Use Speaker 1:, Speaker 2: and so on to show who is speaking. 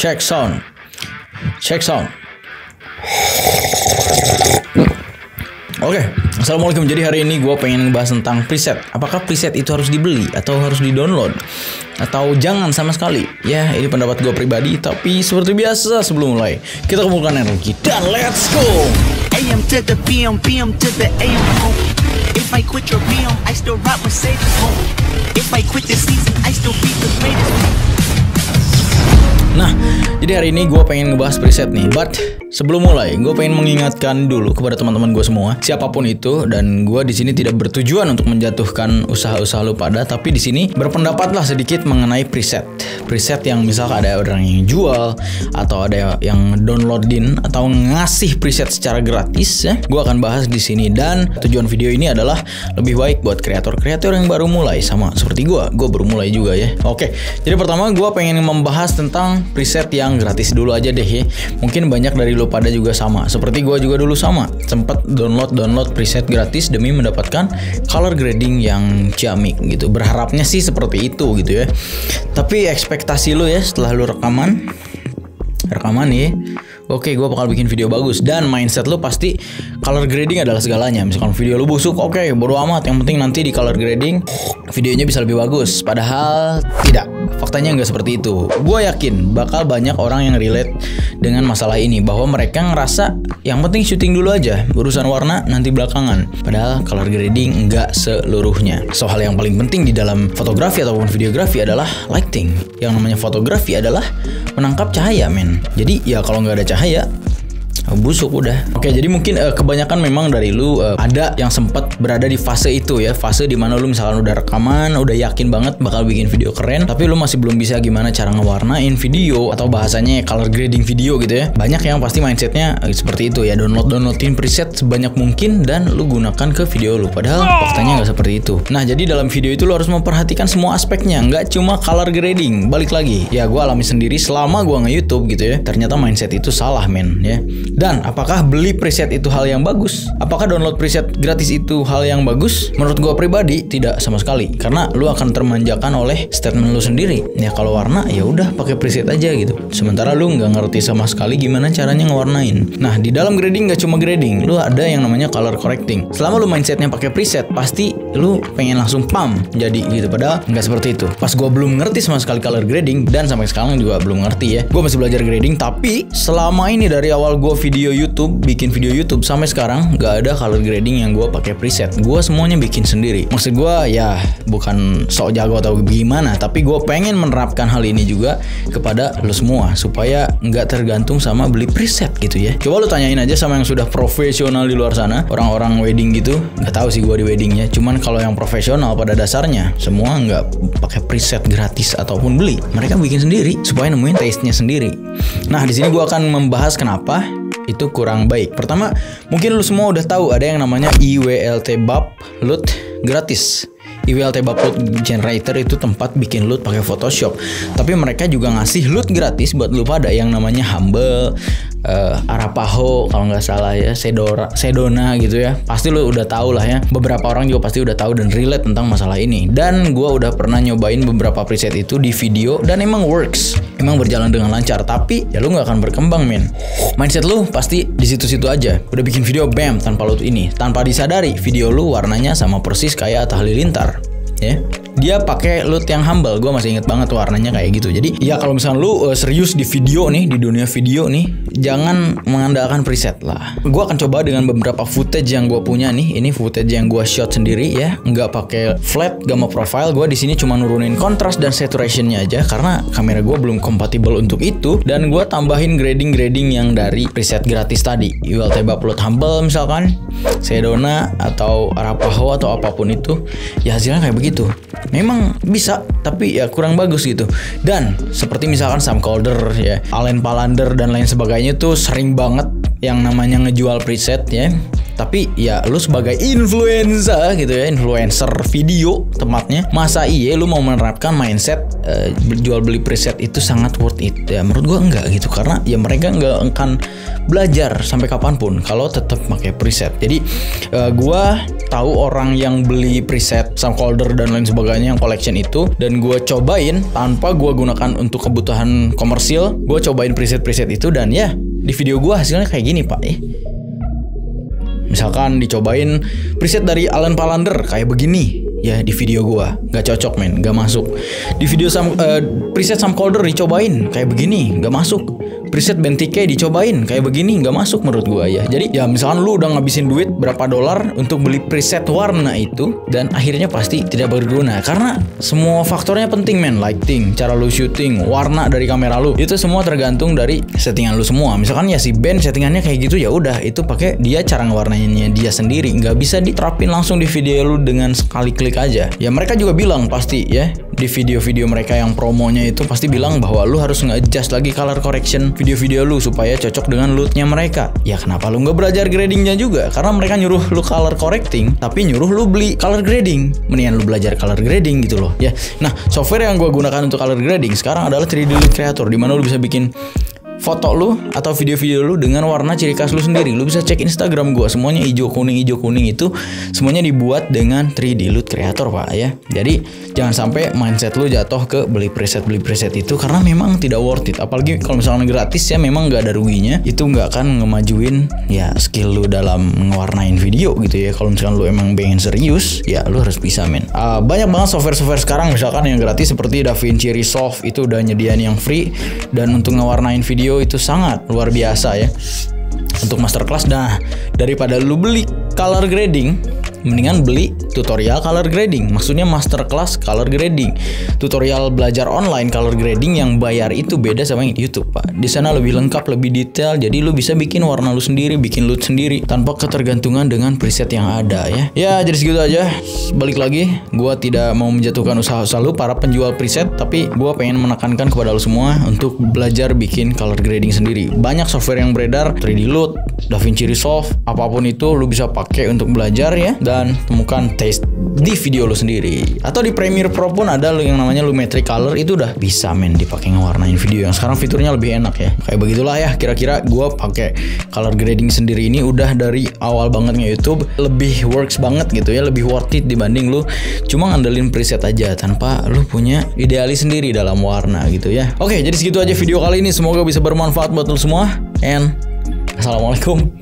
Speaker 1: Check sound. Check sound. Oke, assalamualaikum. Jadi hari ini gue pengen ngebahas tentang preset. Apakah preset itu harus dibeli atau harus di-download atau jangan sama sekali? Ya, ini pendapat gue pribadi. Tapi seperti biasa sebelum mulai, kita kumpulkan energi dan let's go.
Speaker 2: AM to the PM, PM to the AM. If I quit your PM, I still rock Mercedes. If I quit this season, I still be the greatest.
Speaker 1: Nah, jadi hari ini gue pengen ngebahas preset nih. But sebelum mulai, gue pengen mengingatkan dulu kepada teman-teman gue semua, siapapun itu, dan gue di sini tidak bertujuan untuk menjatuhkan usaha-usaha lu pada, tapi di sini berpendapatlah sedikit mengenai preset. Preset yang misalkan ada orang yang jual atau ada yang downloadin atau ngasih preset secara gratis ya. Gue akan bahas di sini, dan tujuan video ini adalah lebih baik buat kreator-kreator yang baru mulai, sama seperti gue baru mulai juga ya. Oke, jadi pertama gue pengen membahas tentang preset yang gratis dulu aja deh ya. Mungkin banyak dari lo pada juga sama, seperti gue juga dulu sama, sempat download preset gratis demi mendapatkan color grading yang ciamik gitu. Berharapnya sih seperti itu gitu ya. Tapi ekspektasi lo ya setelah lo rekaman nih, oke, gue bakal bikin video bagus, dan mindset lu pasti color grading adalah segalanya. Misalkan video lu busuk, oke, bodo amat, yang penting nanti di color grading videonya bisa lebih bagus. Padahal tidak, faktanya nggak seperti itu. Gue yakin bakal banyak orang yang relate dengan masalah ini, bahwa mereka ngerasa yang penting syuting dulu aja, urusan warna nanti belakangan. Padahal color grading nggak seluruhnya. So, hal yang paling penting di dalam fotografi ataupun videografi adalah lighting. Yang namanya fotografi adalah menangkap cahaya, men. Jadi ya kalau nggak ada cahaya, busuk udah. Oke, jadi mungkin kebanyakan memang dari lu ada yang sempat berada di fase itu ya, fase dimana lu misalkan udah rekaman, udah yakin banget bakal bikin video keren, tapi lu masih belum bisa gimana cara ngewarnain video atau bahasanya color grading video gitu ya. Banyak yang pasti mindsetnya seperti itu ya, downloadin preset sebanyak mungkin dan lu gunakan ke video lu, padahal faktanya nggak seperti itu. Nah, jadi dalam video itu lu harus memperhatikan semua aspeknya, nggak cuma color grading. Balik lagi ya, gue alami sendiri selama gue nge-YouTube gitu ya, ternyata mindset itu salah, men ya. Dan apakah beli preset itu hal yang bagus? Apakah download preset gratis itu hal yang bagus? Menurut gue pribadi tidak sama sekali, karena lu akan termanjakan oleh statement lu sendiri. Ya kalau warna ya udah pakai preset aja gitu. Sementara lu nggak ngerti sama sekali gimana caranya ngewarnain. Nah, di dalam grading nggak cuma grading, lu ada yang namanya color correcting. Selama lu mindsetnya pakai preset, pasti lu pengen langsung pam jadi gitu. Padahal nggak seperti itu. Pas gue belum ngerti sama sekali color grading, dan sampai sekarang juga belum ngerti ya. Gue masih belajar grading, tapi selama ini dari awal gue bikin video YouTube sampai sekarang nggak ada color grading yang gue pakai preset. Gue semuanya bikin sendiri. Maksud gue ya bukan sok jago atau gimana, tapi gue pengen menerapkan hal ini juga kepada lo semua supaya nggak tergantung sama beli preset gitu ya. Coba lo tanyain aja sama yang sudah profesional di luar sana, orang-orang wedding gitu. Nggak tahu sih gue di weddingnya. Cuman kalau yang profesional pada dasarnya semua nggak pakai preset gratis ataupun beli. Mereka bikin sendiri supaya nemuin taste-nya sendiri. Nah, di sini gue akan membahas kenapa itu kurang baik. Pertama, mungkin lu semua udah tahu ada yang namanya iWLTBAP LUT gratis. iWLTBAP LUT Generator itu tempat bikin LUT pakai Photoshop. Tapi mereka juga ngasih LUT gratis buat lu pada yang namanya Humble, Arapaho kalau nggak salah ya, Sedona gitu ya. Pasti lu udah tahu lah ya. Beberapa orang juga pasti udah tahu dan relate tentang masalah ini. Dan gua udah pernah nyobain beberapa preset itu di video dan emang works. Emang berjalan dengan lancar, tapi ya lu nggak akan berkembang, men. Mindset lu pasti di situ-situ aja. Udah bikin video bam tanpa LUT ini, tanpa disadari video lu warnanya sama persis kayak Atta Halilintar. Ya, dia pakai LUT yang Humble. Gue masih inget banget warnanya kayak gitu. Jadi ya kalau misalnya lu serius di video nih, di dunia video nih, jangan mengandalkan preset lah. Gue akan coba dengan beberapa footage yang gue punya nih. Ini footage yang gue shot sendiri ya, nggak pakai flat gamma profile. Gue di sini cuma nurunin kontras dan saturationnya aja karena kamera gue belum kompatibel untuk itu. Dan gue tambahin grading yang dari preset gratis tadi, iWLTBAP LUT Humble misalkan, Sedona atau Arapaho atau apapun itu. Ya hasilnya kayak begitu. Memang bisa, tapi ya kurang bagus gitu. Dan seperti misalkan Sam Calder ya, Allen Palander dan lain sebagainya tuh sering banget yang namanya ngejual preset ya. Tapi ya lu sebagai influencer gitu ya, influencer video tempatnya, masa iya lu mau menerapkan mindset jual beli preset itu sangat worth it? Ya menurut gua enggak gitu, karena ya mereka enggak akan belajar sampai kapanpun kalau tetap pakai preset. Jadi gua tahu orang yang beli preset, camcorder dan lain sebagainya yang collection itu, dan gue cobain tanpa gue gunakan untuk kebutuhan komersil. Gue cobain preset-preset itu dan ya di video gue hasilnya kayak gini pak. Misalkan dicobain preset dari Alan Palander kayak begini. Ya di video gua nggak cocok men, nggak masuk. Di video preset camcorder dicobain kayak begini, nggak masuk. Preset Bentike dicobain kayak begini, nggak masuk menurut gua ya. Jadi ya misalkan lu udah ngabisin duit berapa dolar untuk beli preset warna itu, dan akhirnya pasti tidak berguna karena semua faktornya penting men. Lighting, cara lu syuting, warna dari kamera lu, itu semua tergantung dari settingan lu semua. Misalkan ya si band settingannya kayak gitu, ya udah itu pakai dia cara ngewarnainnya dia sendiri, nggak bisa diterapin langsung di video lu dengan sekali klik aja. Ya mereka juga bilang pasti ya di video-video mereka yang promonya itu pasti bilang bahwa lu harus nge-adjust lagi color correction video-video lu supaya cocok dengan lootnya mereka. Ya kenapa lu nggak belajar gradingnya juga? Karena mereka nyuruh lu color correcting tapi nyuruh lu beli color grading. Mendingan lu belajar color grading gitu loh ya. Nah software yang gue gunakan untuk color grading sekarang adalah 3D Loot Creator, di mana lu bisa bikin foto lu atau video-video lu dengan warna ciri khas lu sendiri. Lu bisa cek Instagram gua, semuanya hijau kuning itu semuanya dibuat dengan 3D Loot Creator pak ya. Jadi jangan sampai mindset lu jatuh ke beli preset itu karena memang tidak worth it. Apalagi kalau misalnya gratis ya, memang nggak ada ruginya. Itu nggak akan ngemajuin ya skill lu dalam ngewarnain video gitu ya. Kalau misalnya lu emang pengen serius ya lu harus bisa men. Banyak banget software sekarang misalkan yang gratis seperti DaVinci Resolve itu udah nyediain yang free, dan untuk ngewarnain video itu sangat luar biasa ya untuk masterclass. Nah daripada lu beli color grading, mendingan beli tutorial color grading. Maksudnya masterclass color grading, tutorial belajar online color grading yang bayar itu beda sama yang YouTube pak. Di sana lebih lengkap, lebih detail. Jadi lu bisa bikin warna lu sendiri, bikin loot sendiri tanpa ketergantungan dengan preset yang ada ya. Ya jadi segitu aja. Balik lagi, gua tidak mau menjatuhkan usaha lu para penjual preset, tapi gua pengen menekankan kepada lu semua untuk belajar bikin color grading sendiri. Banyak software yang beredar, 3D Loot, DaVinci Resolve, apapun itu lu bisa pakai untuk belajar ya, dan temukan taste di video lu sendiri. Atau di Premiere Pro pun ada yang namanya Lumetri Color, itu udah bisa men dipakai ngewarnain video yang sekarang fiturnya lebih enak ya. Kayak begitulah ya kira-kira gua pakai color grading sendiri ini udah dari awal banget nge-YouTube, lebih works banget gitu ya, lebih worth it dibanding lu cuma ngandelin preset aja tanpa lu punya idealis sendiri dalam warna gitu ya. Oke, jadi segitu aja video kali ini, semoga bisa bermanfaat buat lu semua, and assalamualaikum